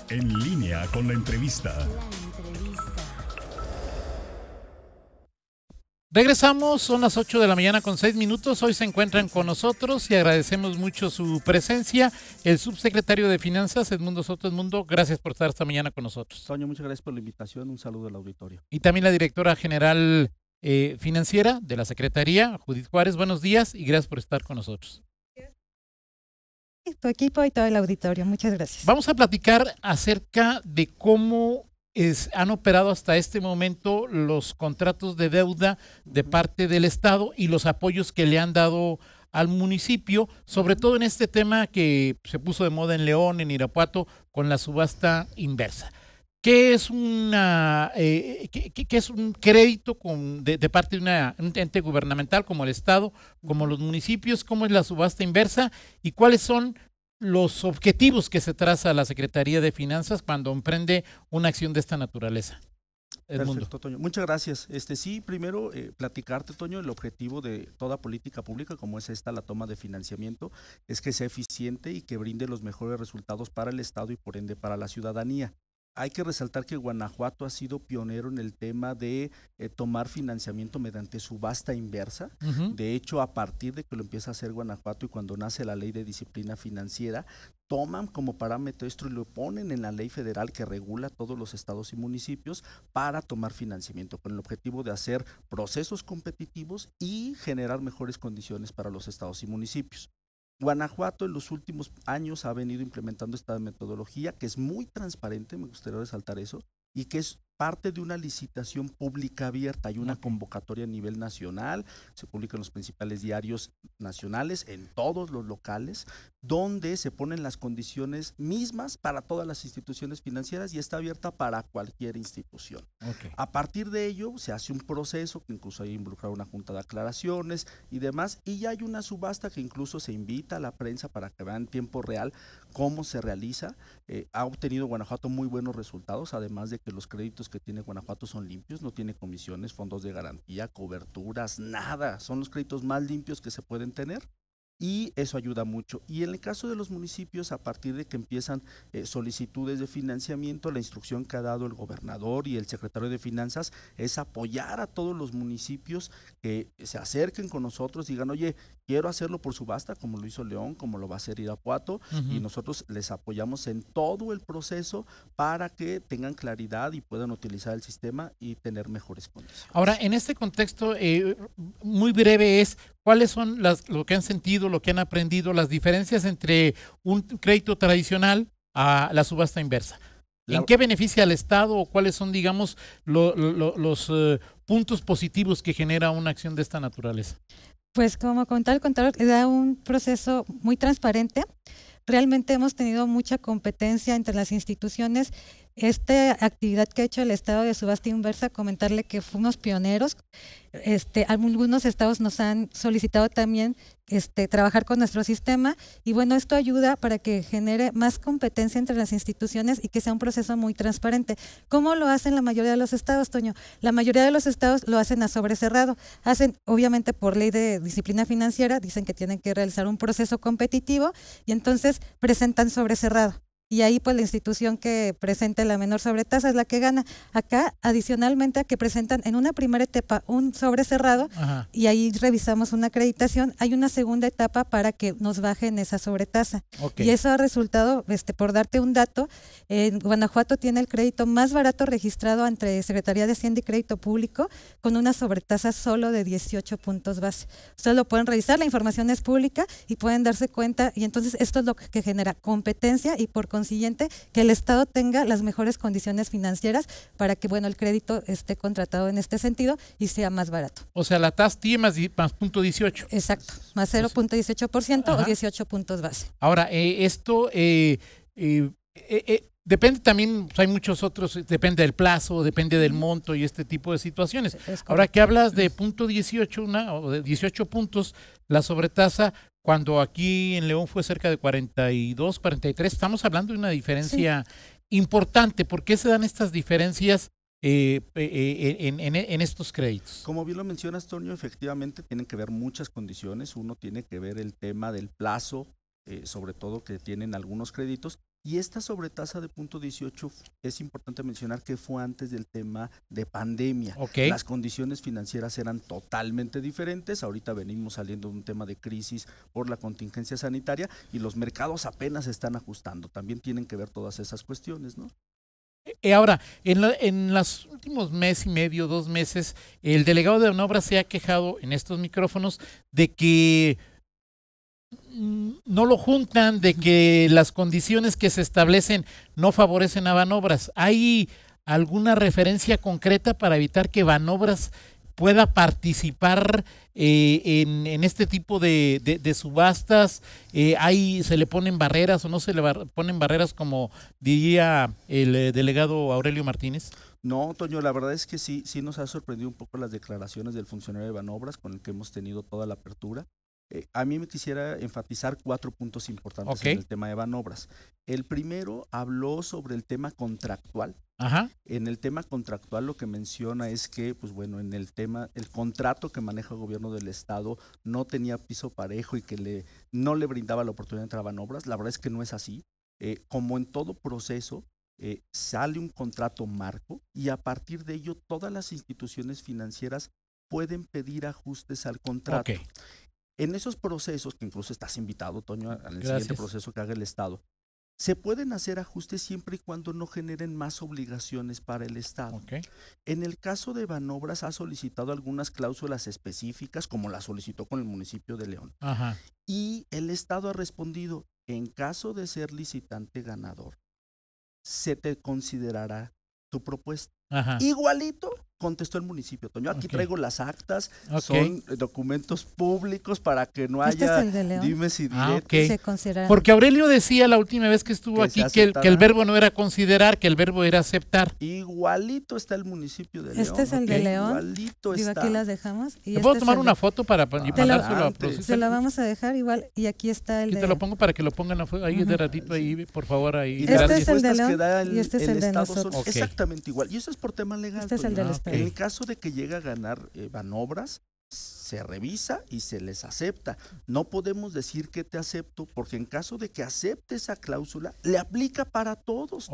En línea con la entrevista. Regresamos, son las 8 de la mañana con 6 minutos. Hoy se encuentran con nosotros y agradecemos mucho su presencia. El subsecretario de Finanzas, Edmundo Soto. Edmundo, gracias por estar esta mañana con nosotros. Toño, muchas gracias por la invitación. Un saludo al auditorio. Y también la directora general financiera de la Secretaría, Judith Juárez. Buenos días y gracias por estar con nosotros. Tu equipo y todo el auditorio, muchas gracias. Vamos a platicar acerca de cómo han operado hasta este momento los contratos de deuda de parte del Estado y los apoyos que le han dado al municipio, sobre todo en este tema que se puso de moda en León, en Irapuato, con la subasta inversa. ¿Qué es qué es un crédito de parte de un ente gubernamental como el Estado, como los municipios? ¿Cómo es la subasta inversa? ¿Y cuáles son los objetivos que se traza la Secretaría de Finanzas cuando emprende una acción de esta naturaleza? Edmundo. Perfecto, Toño. Muchas gracias. Sí, primero platicarte, Toño, el objetivo de toda política pública, como es esta, la toma de financiamiento, es que sea eficiente y que brinde los mejores resultados para el Estado y por ende para la ciudadanía. Hay que resaltar que Guanajuato ha sido pionero en el tema de tomar financiamiento mediante subasta inversa. De hecho, a partir de que lo empieza a hacer Guanajuato y cuando nace la ley de disciplina financiera, toman como parámetro esto y lo ponen en la ley federal que regula todos los estados y municipios para tomar financiamiento, con el objetivo de hacer procesos competitivos y generar mejores condiciones para los estados y municipios. Guanajuato en los últimos años ha venido implementando esta metodología que es muy transparente, me gustaría resaltar eso, y que es parte de una licitación pública abierta. Hay una convocatoria a nivel nacional, se publica en los principales diarios nacionales, en todos los locales, donde se ponen las condiciones mismas para todas las instituciones financieras y está abierta para cualquier institución. A partir de ello se hace un proceso que incluso hay involucrado una junta de aclaraciones y demás, y ya hay una subasta que incluso se invita a la prensa para que vean en tiempo real cómo se realiza. Ha obtenido Guanajuato muy buenos resultados, además de que los créditos que tiene Guanajuato son limpios, no tiene comisiones, fondos de garantía, coberturas, nada, son los créditos más limpios que se pueden tener. Y eso ayuda mucho. Y en el caso de los municipios, a partir de que empiezan solicitudes de financiamiento, la instrucción que ha dado el gobernador y el secretario de Finanzas es apoyar a todos los municipios que se acerquen con nosotros, digan, oye, quiero hacerlo por subasta, como lo hizo León, como lo va a hacer Irapuato, y nosotros les apoyamos en todo el proceso para que tengan claridad y puedan utilizar el sistema y tener mejores condiciones. Ahora, en este contexto, muy breve es, ¿cuáles son lo que han sentido, lo que han aprendido, las diferencias entre un crédito tradicional a la subasta inversa? ¿En qué beneficia al Estado o cuáles son, digamos, los puntos positivos que genera una acción de esta naturaleza? Pues como contaba el contador, da un proceso muy transparente. Realmente hemos tenido mucha competencia entre las instituciones. Esta actividad que ha hecho el Estado de subasta inversa, comentarle que fuimos pioneros. Algunos estados nos han solicitado también trabajar con nuestro sistema y bueno, esto ayuda para que genere más competencia entre las instituciones y que sea un proceso muy transparente. ¿Cómo lo hacen la mayoría de los estados, Toño? La mayoría de los estados lo hacen a sobre cerrado. Hacen, obviamente por ley de disciplina financiera, dicen que tienen que realizar un proceso competitivo y entonces presentan sobre cerrado. Y ahí pues la institución que presente la menor sobretasa es la que gana. Acá, adicionalmente a que presentan en una primera etapa un sobre cerrado, y ahí revisamos una acreditación, hay una segunda etapa para que nos bajen esa sobretasa. Y eso ha resultado, por darte un dato, Guanajuato tiene el crédito más barato registrado entre Secretaría de Hacienda y Crédito Público, con una sobretasa solo de 18 puntos base. Ustedes lo pueden revisar, la información es pública y pueden darse cuenta, y entonces esto es lo que genera competencia y por consiguiente que el Estado tenga las mejores condiciones financieras para que bueno el crédito esté contratado en este sentido y sea más barato. O sea, la tasa tiene más 0.18. Exacto, más 0.18% o 18 puntos base. Ahora, esto depende también, pues hay muchos otros, depende del plazo, depende del monto y este tipo de situaciones. Ahora que hablas de 0.18 o de 18 puntos, la sobretasa, cuando aquí en León fue cerca de 42, 43, estamos hablando de una diferencia importante. ¿Por qué se dan estas diferencias en estos créditos? Como bien lo mencionas, Toño, efectivamente tienen que ver muchas condiciones. Uno tiene que ver el tema del plazo, sobre todo que tienen algunos créditos, Y esta sobretasa de 0.18 es importante mencionar que fue antes del tema de pandemia. Okay. Las condiciones financieras eran totalmente diferentes. Ahorita venimos saliendo de un tema de crisis por la contingencia sanitaria y los mercados apenas se están ajustando. También tienen que ver todas esas cuestiones, ¿no? Ahora, en los últimos mes y medio, 2 meses, el delegado de Banobras se ha quejado en estos micrófonos de que no lo juntan, de que las condiciones que se establecen no favorecen a Banobras. ¿Hay alguna referencia concreta para evitar que Banobras pueda participar en este tipo de subastas? ¿Se le ponen barreras o no se le ponen barreras, como diría el delegado Aurelio Martínez? No, Toño, la verdad es que sí nos ha sorprendido un poco las declaraciones del funcionario de Banobras con el que hemos tenido toda la apertura. A mí me quisiera enfatizar 4 puntos importantes en el tema de Banobras. El primero habló sobre el tema contractual. Ajá. En el tema contractual lo que menciona es que, pues bueno, en el contrato que maneja el gobierno del estado no tenía piso parejo y que no le brindaba la oportunidad de entrar a Banobras. La verdad es que no es así. Como en todo proceso, sale un contrato marco y a partir de ello todas las instituciones financieras pueden pedir ajustes al contrato. Okay. En esos procesos, que incluso estás invitado, Toño, al siguiente proceso que haga el Estado, se pueden hacer ajustes siempre y cuando no generen más obligaciones para el Estado. Okay. En el caso de Banobras ha solicitado algunas cláusulas específicas, como la solicitó con el municipio de León. Ajá. Y el Estado ha respondido, en caso de ser licitante ganador, se te considerará tu propuesta. Ajá. Igualito contestó el municipio, Toño. Aquí traigo las actas, son documentos públicos para que no haya dimes y diretes. Porque Aurelio decía la última vez que estuvo aquí que el verbo no era considerar, que el verbo era aceptar. Igualito está el municipio de León. Este es el de León. Igualito está. Aquí las dejamos. ¿Te puedo tomar una foto para mandárselo a Procisa? Se la vamos a dejar igual y aquí está el de... Y te lo pongo para que lo pongan ahí de ratito, ahí, por favor. Ahí. Y este es el de León y este es el de nosotros. Exactamente igual. Y eso es por tema legal. Este es el del Estado. En el caso de que llegue a ganar Banobras, se revisa y se les acepta. No podemos decir que te acepto, porque en caso de que acepte esa cláusula, le aplica para todos.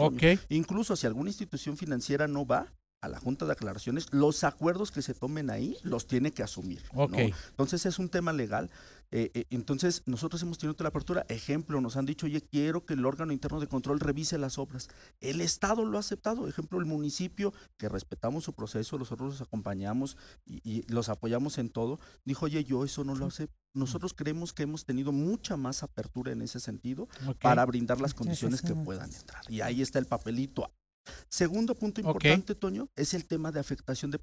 Incluso si alguna institución financiera no va a la Junta de Aclaraciones, los acuerdos que se tomen ahí los tiene que asumir. ¿No? Entonces es un tema legal. Entonces nosotros hemos tenido toda la apertura. Ejemplo, nos han dicho, oye, quiero que el órgano interno de control revise las obras. El Estado lo ha aceptado. Ejemplo, el municipio, que respetamos su proceso, nosotros los acompañamos y los apoyamos en todo, dijo, oye, yo eso no lo acepto. Nosotros creemos que hemos tenido mucha más apertura en ese sentido para brindar las condiciones que puedan entrar. Y ahí está el papelito. Segundo punto importante, Toño, es el tema de afectación de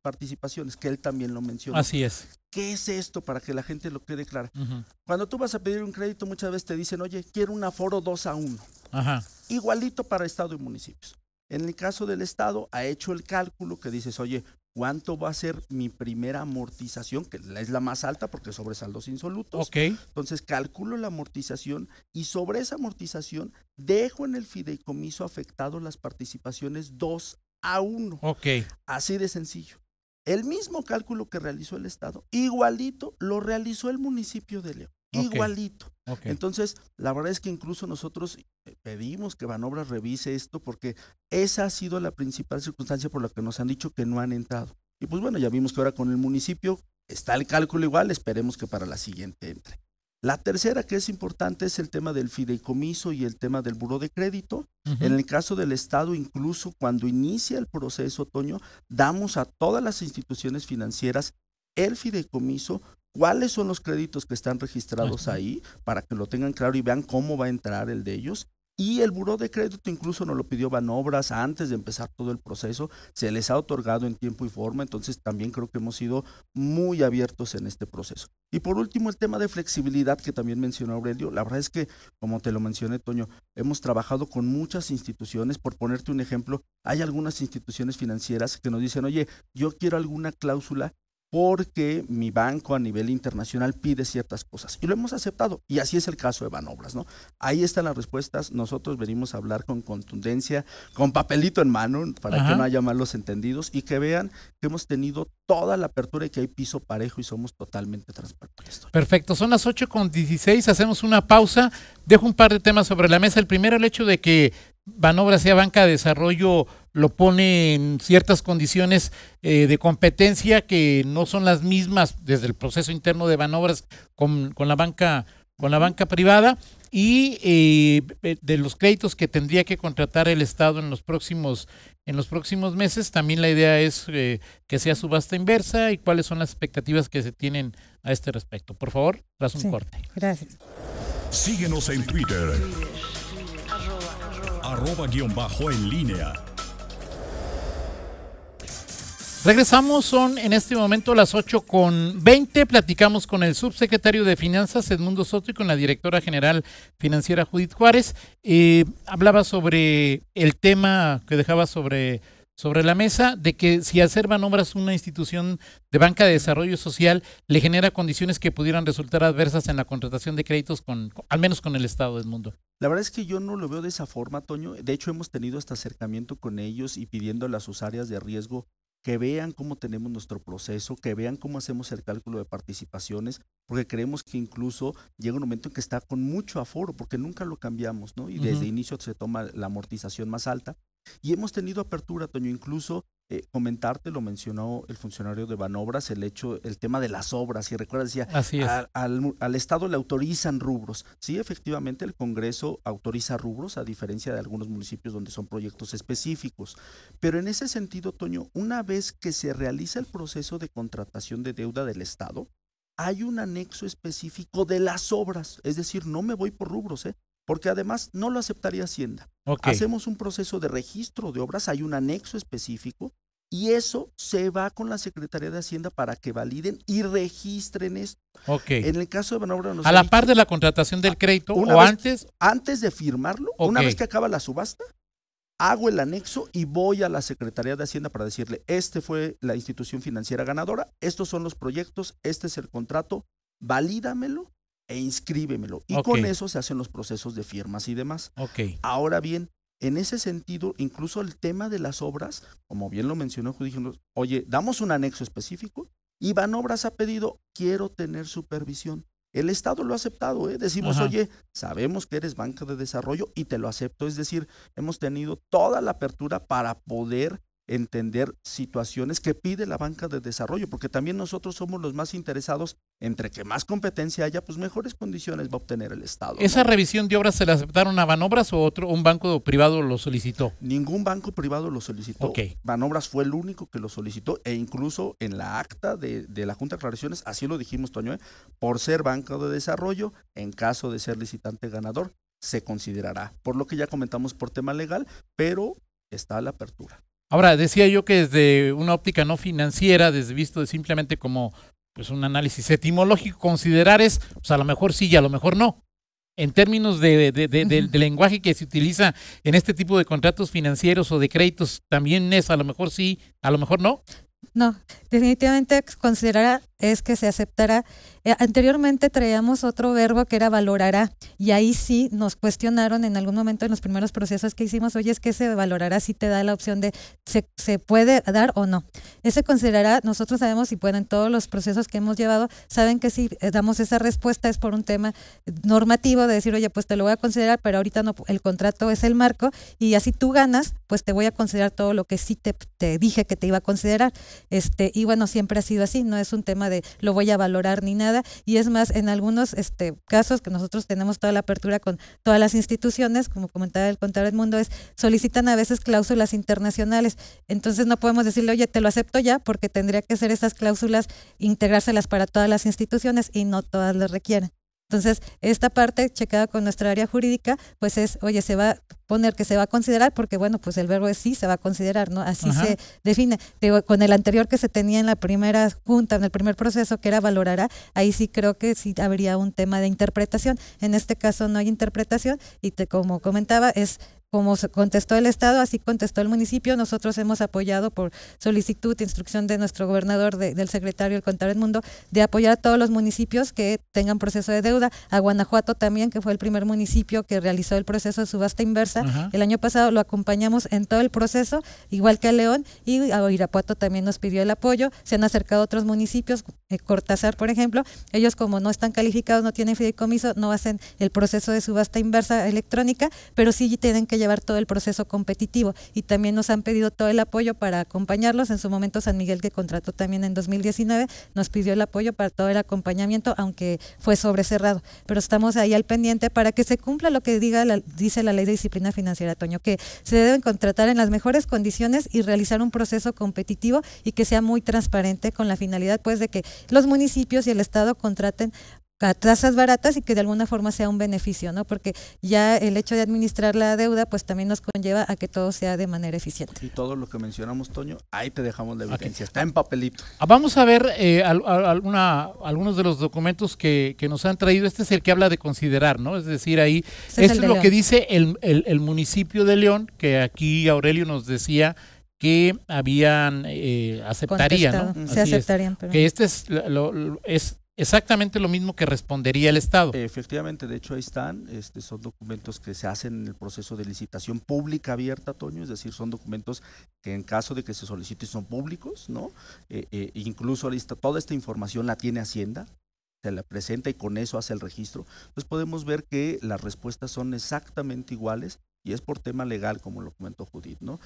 participaciones, que él también lo mencionó. Así es. ¿Qué es esto? Para que la gente lo quede clara. Cuando tú vas a pedir un crédito, muchas veces te dicen, oye, quiero un aforo 2-1. Ajá. Igualito para Estado y municipios. En el caso del Estado, ha hecho el cálculo que dices, oye, ¿cuánto va a ser mi primera amortización? Que es la más alta porque sobre saldos insolutos. Entonces calculo la amortización y sobre esa amortización dejo en el fideicomiso afectado las participaciones 2-1. Así de sencillo. El mismo cálculo que realizó el Estado, igualito lo realizó el municipio de León. Igualito. Entonces, la verdad es que incluso nosotros pedimos que Banobras revise esto porque esa ha sido la principal circunstancia por la que nos han dicho que no han entrado. Y pues bueno, ya vimos que ahora con el municipio está el cálculo igual, esperemos que para la siguiente entre. La tercera que es importante es el tema del fideicomiso y el tema del buró de crédito. En el caso del Estado, incluso cuando inicia el proceso, Toño, damos a todas las instituciones financieras el fideicomiso, cuáles son los créditos que están registrados ahí, para que lo tengan claro y vean cómo va a entrar el de ellos. Y el buró de crédito incluso nos lo pidió Banobras antes de empezar todo el proceso, se les ha otorgado en tiempo y forma, entonces también creo que hemos sido muy abiertos en este proceso. Y por último, el tema de flexibilidad que también mencionó Aurelio, la verdad es que, como te lo mencioné, Toño, hemos trabajado con muchas instituciones. Por ponerte un ejemplo, hay algunas instituciones financieras que nos dicen, oye, yo quiero alguna cláusula porque mi banco a nivel internacional pide ciertas cosas y lo hemos aceptado, y así es el caso de Banobras, ¿no? Ahí están las respuestas. Nosotros venimos a hablar con contundencia, con papelito en mano, para que no haya malos entendidos y que vean que hemos tenido toda la apertura y que hay piso parejo y somos totalmente transparentes. Perfecto, son las 8:16, hacemos una pausa, dejo un par de temas sobre la mesa. El primero, el hecho de que Banobras sea banca de desarrollo, lo pone en ciertas condiciones de competencia que no son las mismas desde el proceso interno de Banobras con la banca privada, y de los créditos que tendría que contratar el Estado en los próximos meses. También la idea es que sea subasta inversa, y cuáles son las expectativas que se tienen a este respecto. Por favor, tras un corte. Gracias. Síguenos en Twitter. @en línea. Regresamos, son en este momento las 8:20. Platicamos con el subsecretario de Finanzas, Edmundo Soto, y con la directora general financiera, Judith Juárez. Hablaba sobre el tema que dejaba sobre la mesa, de que si hacer Banobras una institución de banca de desarrollo social le genera condiciones que pudieran resultar adversas en la contratación de créditos, al menos con el Estado, Edmundo. La verdad es que yo no lo veo de esa forma, Toño. De hecho, hemos tenido este acercamiento con ellos y pidiéndole a sus áreas de riesgo que vean cómo tenemos nuestro proceso, que vean cómo hacemos el cálculo de participaciones, porque creemos que incluso llega un momento en que está con mucho aforo, porque nunca lo cambiamos, ¿no? Y desde inicio se toma la amortización más alta. Y hemos tenido apertura, Toño, incluso comentarte, lo mencionó el funcionario de Banobras, el tema de las obras, y recuerda, decía, al Estado le autorizan rubros. Sí, efectivamente el Congreso autoriza rubros, a diferencia de algunos municipios donde son proyectos específicos. Pero en ese sentido, Toño, una vez que se realiza el proceso de contratación de deuda del Estado, hay un anexo específico de las obras, es decir, no me voy por rubros, porque además no lo aceptaría Hacienda. Hacemos un proceso de registro de obras, hay un anexo específico, y eso se va con la Secretaría de Hacienda para que validen y registren esto. En el caso de Banobras, a la par de la contratación del crédito, o antes de firmarlo, una vez que acaba la subasta, hago el anexo y voy a la Secretaría de Hacienda para decirle, fue la institución financiera ganadora, estos son los proyectos, este es el contrato, valídamelo e inscríbemelo. Y con eso se hacen los procesos de firmas y demás. Ahora bien, en ese sentido, incluso el tema de las obras, como bien lo mencionó, dijimos, oye, damos un anexo específico y Banobras ha pedido, quiero tener supervisión. El Estado lo ha aceptado, decimos, oye, sabemos que eres banca de desarrollo y te lo acepto. Es decir, hemos tenido toda la apertura para poder entender situaciones que pide la banca de desarrollo, porque también nosotros somos los más interesados, entre que más competencia haya, pues mejores condiciones va a obtener el Estado. ¿Esa revisión de obras se la aceptaron a Banobras o un banco privado lo solicitó? Ningún banco privado lo solicitó. Banobras fue el único que lo solicitó, e incluso en la acta de la Junta de Aclaraciones, así lo dijimos, Toño, por ser banca de desarrollo, en caso de ser licitante ganador, se considerará, por lo que ya comentamos por tema legal, pero está a la apertura. Ahora, decía yo que desde una óptica no financiera, desde visto simplemente como pues un análisis etimológico, considerar pues a lo mejor sí y a lo mejor no. En términos de lenguaje que se utiliza en este tipo de contratos financieros o de créditos, también es a lo mejor sí, a lo mejor no. No, definitivamente considerará es que se aceptará. Anteriormente traíamos otro verbo que era valorará, y ahí sí nos cuestionaron en algún momento en los primeros procesos que hicimos, oye, es que se valorará si te da la opción de se puede dar o no. Ese considerará, nosotros sabemos, y en todos los procesos que hemos llevado, saben que si damos esa respuesta es por un tema normativo de decir, oye, pues te lo voy a considerar, pero ahorita no, el contrato es el marco, y así tú ganas, pues te voy a considerar todo lo que sí te dije que te iba a considerar. Y bueno, siempre ha sido así, no es un tema de lo voy a valorar ni nada, y es más, en algunos casos que nosotros tenemos toda la apertura con todas las instituciones, como comentaba el contador Edmundo, solicitan a veces cláusulas internacionales, entonces no podemos decirle, oye, te lo acepto ya, porque tendría que ser esas cláusulas, integrárselas para todas las instituciones, y no todas las requieren. Entonces, esta parte checada con nuestra área jurídica, pues oye, se va a poner que se va a considerar, porque bueno, pues el verbo es sí, se va a considerar, ¿no? Así se define. Con el anterior que se tenía en la primera junta, en el primer proceso, que era valorará, ahí sí creo que sí habría un tema de interpretación. En este caso no hay interpretación, y como comentaba, es como contestó el Estado, así contestó el municipio. Nosotros hemos apoyado por solicitud e instrucción de nuestro gobernador, del secretario, el contador Edmundo, de apoyar a todos los municipios que tengan proceso de deuda. A Guanajuato también, que fue el primer municipio que realizó el proceso de subasta inversa. Ajá. El año pasado lo acompañamos en todo el proceso, igual que a León, y a Irapuato también nos pidió el apoyo. Se han acercado otros municipios, Cortázar, por ejemplo. Ellos, como no están calificados, no tienen fideicomiso, no hacen el proceso de subasta inversa electrónica, pero sí tienen que llevar todo el proceso competitivo, y también nos han pedido todo el apoyo para acompañarlos. En su momento San Miguel, que contrató también en 2019, nos pidió el apoyo para todo el acompañamiento, aunque fue sobrecerrado, pero estamos ahí al pendiente para que se cumpla lo que dice la Ley de Disciplina Financiera, Toño, que se deben contratar en las mejores condiciones y realizar un proceso competitivo y que sea muy transparente, con la finalidad pues de que los municipios y el Estado contraten a tasas baratas y que de alguna forma sea un beneficio, ¿no? Porque ya el hecho de administrar la deuda pues también nos conlleva a que todo sea de manera eficiente. Y todo lo que mencionamos, Toño, ahí te dejamos la evidencia, está en papelito. Vamos a ver algunos de los documentos que nos han traído. Este es el que habla de considerar, ¿no? Es decir, ahí, Ese esto es es el lo de que León. dice el municipio de León, que aquí Aurelio nos decía que habían, aceptaría, ¿no? Contestado. Así Se es. aceptarían. Pero... Que este es exactamente lo mismo que respondería el Estado. Efectivamente, de hecho ahí están, son documentos que se hacen en el proceso de licitación pública abierta, Toño, es decir, son documentos que en caso de que se solicite son públicos, ¿no? Incluso toda esta información la tiene Hacienda, se la presenta y con eso hace el registro. Entonces podemos ver que las respuestas son exactamente iguales, y es por tema legal, como lo comentó Judith, ¿no?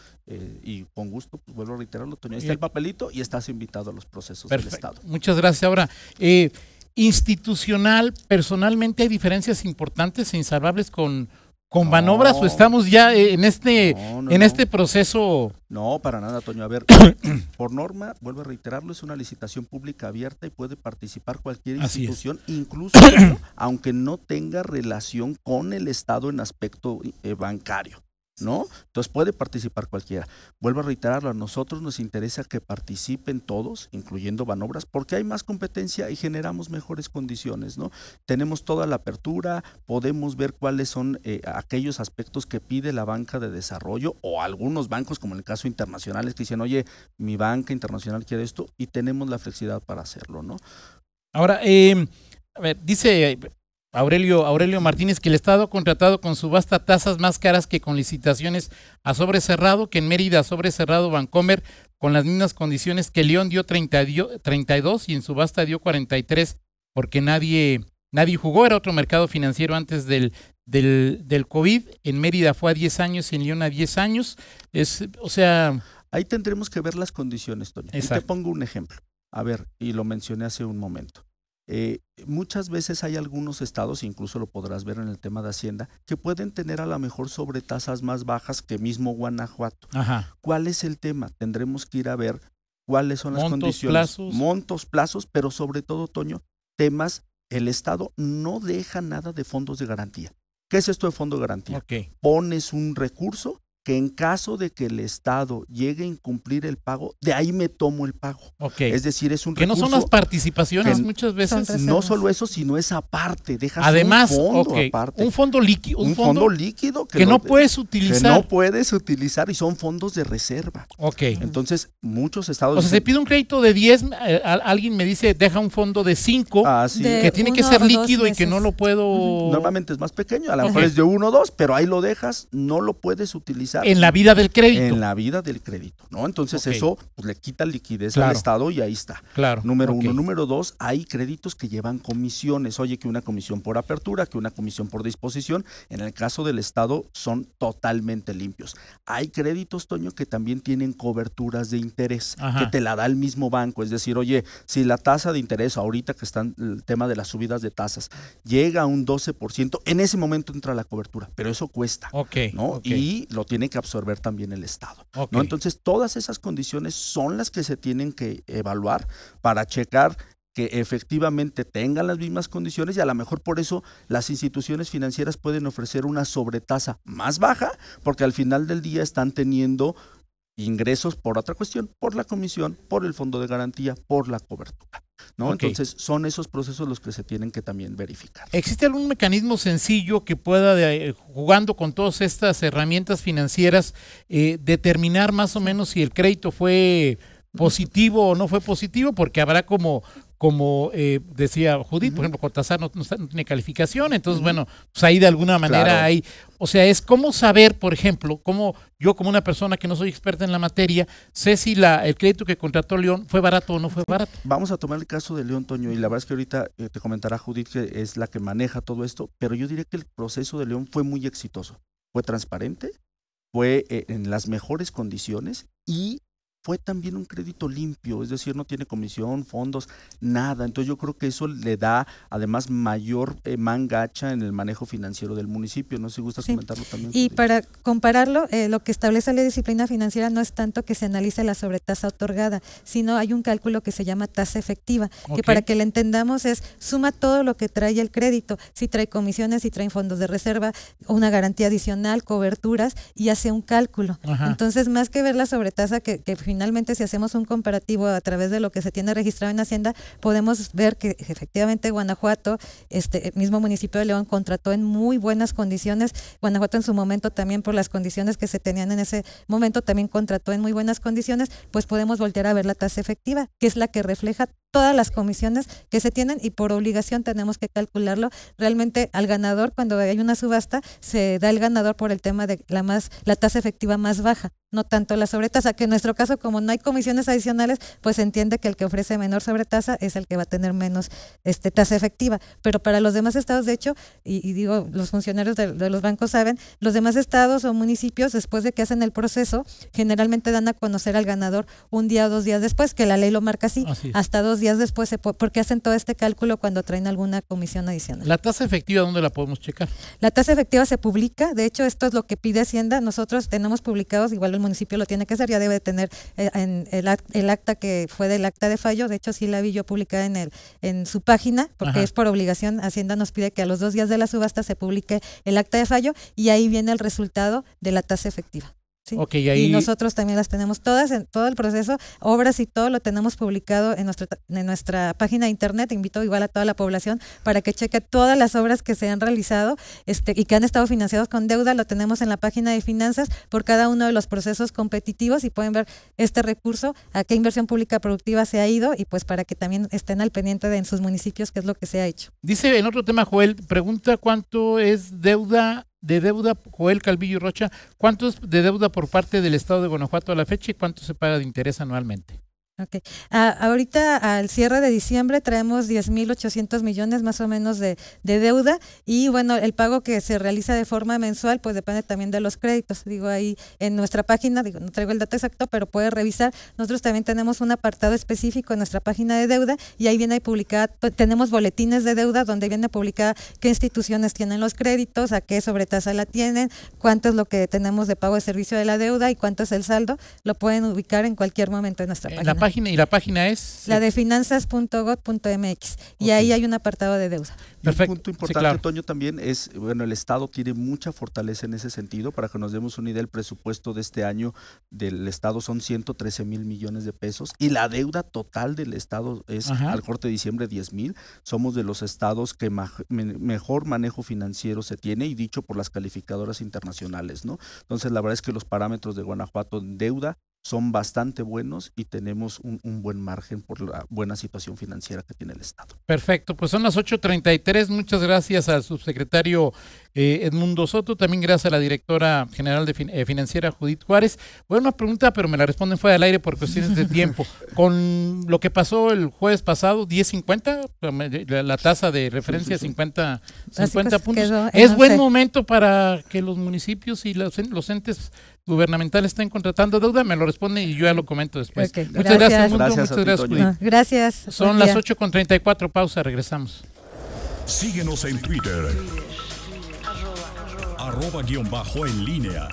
Y con gusto, pues vuelvo a reiterarlo, Toño, ahí está el papelito y estás invitado a los procesos del Estado. Muchas gracias. Ahora, institucional, personalmente, ¿hay diferencias importantes e insalvables con Banobras, o estamos ya en este proceso? No, para nada, Toño. A ver, por norma, vuelvo a reiterarlo, es una licitación pública abierta y puede participar cualquier institución, incluso aunque no tenga relación con el Estado en aspecto bancario, ¿no? Entonces puede participar cualquiera. Vuelvo a reiterarlo, a nosotros nos interesa que participen todos, incluyendo Banobras, porque hay más competencia y generamos mejores condiciones, ¿no? Tenemos toda la apertura, podemos ver cuáles son aquellos aspectos que pide la banca de desarrollo, o algunos bancos, como en el caso internacionales, que dicen, oye, mi banca internacional quiere esto, y tenemos la flexibilidad para hacerlo, ¿no? Ahora, a ver, dice Aurelio Martínez que el Estado ha contratado con subasta tasas más caras que con licitaciones a sobre cerrado, que en Mérida a sobre cerrado Bancomer con las mismas condiciones, que León dio 32 y en subasta dio 43 porque nadie jugó, era otro mercado financiero antes del COVID. En Mérida fue a 10 años y en León a 10 años. Ahí tendremos que ver las condiciones, Toño. Y te pongo un ejemplo. A ver, y lo mencioné hace un momento. Muchas veces hay algunos estados, incluso lo podrás ver en el tema de Hacienda, que pueden tener a lo mejor sobretasas más bajas que mismo Guanajuato. Ajá. ¿Cuál es el tema? Tendremos que ir a ver cuáles son las condiciones. Plazos. Montos, plazos, pero sobre todo, Toño, temas, el Estado no deja nada de fondos de garantía. ¿Qué es esto de fondo de garantía? Okay. Pones un recurso que en caso de que el Estado llegue a incumplir el pago, de ahí me tomo el pago. Okay. Es decir, es un que recurso. Que no son las participaciones muchas veces. No solo eso, sino es aparte. Dejas además, un fondo aparte. Un fondo líquido. Un fondo líquido que no puedes utilizar. Que no puedes utilizar y son fondos de reserva. Ok. Entonces, muchos estados. O sea, se pide un crédito de 10, alguien me dice, deja un fondo de 5, que tiene que ser líquido y que no lo puedo. Normalmente es más pequeño, a lo mejor es de 1 o 2, pero ahí lo dejas, no lo puedes utilizar. En la vida del crédito. En la vida del crédito, ¿no? Entonces eso pues, le quita liquidez al Estado y ahí está. Claro. Número 1. Número 2, hay créditos que llevan comisiones. Oye, que una comisión por apertura, que una comisión por disposición. En el caso del Estado son totalmente limpios. Hay créditos, Toño, que también tienen coberturas de interés, que te la da el mismo banco. Es decir, oye, si la tasa de interés, ahorita que está el tema de las subidas de tasas, llega a un 12%, en ese momento entra la cobertura, pero eso cuesta, ¿no? Y lo tiene que absorber también el Estado, ¿no? Entonces, todas esas condiciones son las que se tienen que evaluar para checar que efectivamente tengan las mismas condiciones, y a lo mejor por eso las instituciones financieras pueden ofrecer una sobretasa más baja, porque al final del día están teniendo ingresos por otra cuestión, por la comisión, por el fondo de garantía, por la cobertura, ¿no? Okay. Entonces son esos procesos los que se tienen que también verificar. ¿Existe algún mecanismo sencillo que pueda, jugando con todas estas herramientas financieras, determinar más o menos si el crédito fue positivo o no fue positivo? Porque habrá como decía Judith, por ejemplo, Cortázar no tiene calificación, entonces bueno, pues ahí de alguna manera hay, o sea, es cómo saber, por ejemplo, cómo yo como una persona que no soy experta en la materia, sé si el crédito que contrató León fue barato o no fue barato. Vamos a tomar el caso de León, Toño, y la verdad es que ahorita te comentará Judith, que es la que maneja todo esto, pero yo diría que el proceso de León fue muy exitoso, fue transparente, fue en las mejores condiciones y fue también un crédito limpio, es decir, no tiene comisión, fondos, nada. Entonces yo creo que eso le da además mayor mangacha en el manejo financiero del municipio. No sé si gustas comentarlo también. Y para compararlo, lo que establece la disciplina financiera no es tanto que se analice la sobretasa otorgada, sino hay un cálculo que se llama tasa efectiva, que para que la entendamos es suma todo lo que trae el crédito, si trae comisiones, si trae fondos de reserva, una garantía adicional, coberturas, y hace un cálculo. Ajá. Entonces, más que ver la sobretasa, que finalmente si hacemos un comparativo a través de lo que se tiene registrado en Hacienda, podemos ver que efectivamente Guanajuato, el mismo municipio de León, contrató en muy buenas condiciones. Guanajuato en su momento también, por las condiciones que se tenían en ese momento, también contrató en muy buenas condiciones. Pues podemos voltear a ver la tasa efectiva, que es la que refleja todas las comisiones que se tienen, y por obligación tenemos que calcularlo. Realmente al ganador, cuando hay una subasta, se da el ganador por el tema de la tasa efectiva más baja, no tanto la sobretasa, que en nuestro caso, como no hay comisiones adicionales, pues se entiende que el que ofrece menor sobretasa es el que va a tener menos tasa efectiva. Pero para los demás estados, de hecho, y digo, los funcionarios de los bancos saben, los demás estados o municipios, después de que hacen el proceso, generalmente dan a conocer al ganador un día o 2 días después, que la ley lo marca así hasta 2 días después, porque hacen todo este cálculo cuando traen alguna comisión adicional. ¿La tasa efectiva dónde la podemos checar? La tasa efectiva se publica, de hecho esto es lo que pide Hacienda. Nosotros tenemos publicados, igual el municipio lo tiene que hacer, ya debe tener en el acta que fue del acta de fallo, de hecho sí la vi yo publicada en su página, porque es por obligación. Hacienda nos pide que a los 2 días de la subasta se publique el acta de fallo, y ahí viene el resultado de la tasa efectiva. ¿Sí? Y nosotros también las tenemos todas, en todo el proceso, obras y todo lo tenemos publicado en nuestra página de internet. Invito igual a toda la población para que cheque todas las obras que se han realizado y que han estado financiados con deuda. Lo tenemos en la página de finanzas por cada uno de los procesos competitivos, y pueden ver este recurso, a qué inversión pública productiva se ha ido, y pues para que también estén al pendiente en sus municipios qué es lo que se ha hecho. Dice en otro tema, Joel, pregunta cuánto es deuda, Joel Calvillo Rocha, ¿cuánto es de deuda por parte del Estado de Guanajuato a la fecha y cuánto se paga de interés anualmente? Okay. Ahorita al cierre de diciembre traemos 10,800 millones más o menos de deuda, y bueno, el pago que se realiza de forma mensual pues depende también de los créditos. Digo, ahí en nuestra página, no traigo el dato exacto, pero puede revisar. Nosotros también tenemos un apartado específico en nuestra página de deuda, y ahí viene publicada, tenemos boletines de deuda donde viene publicada qué instituciones tienen los créditos, a qué sobretasa la tienen, cuánto es lo que tenemos de pago de servicio de la deuda y cuánto es el saldo. Lo pueden ubicar en cualquier momento en nuestra página. ¿Y la página es? La de finanzas.gov.mx, y ahí hay un apartado de deuda. Perfecto. Un punto importante, Toño, también es, bueno, el Estado tiene mucha fortaleza en ese sentido. Para que nos demos una idea, el presupuesto de este año del Estado son 113,000 millones de pesos, y la deuda total del Estado es al corte de diciembre 10,000. Somos de los estados que mejor manejo financiero se tiene, y dicho por las calificadoras internacionales, ¿no? Entonces la verdad es que los parámetros de Guanajuato en deuda son bastante buenos, y tenemos un buen margen por la buena situación financiera que tiene el Estado. Perfecto, pues son las 8:33. Muchas gracias al subsecretario Edmundo Soto, también gracias a la directora general de financiera Judith Juárez. Bueno, una pregunta, pero me la responden fuera del aire por cuestiones de tiempo. Con lo que pasó el jueves pasado, 10.50, la tasa de referencia 50 puntos, ¿es buen momento para que los municipios y los entes gubernamentales estén contratando deuda? Me lo responde y yo ya lo comento después. Okay. Muchas gracias, Mundo. Muchas gracias, Judith. Gracias. Son las 8:34, pausa, regresamos. Síguenos en Twitter. @en línea.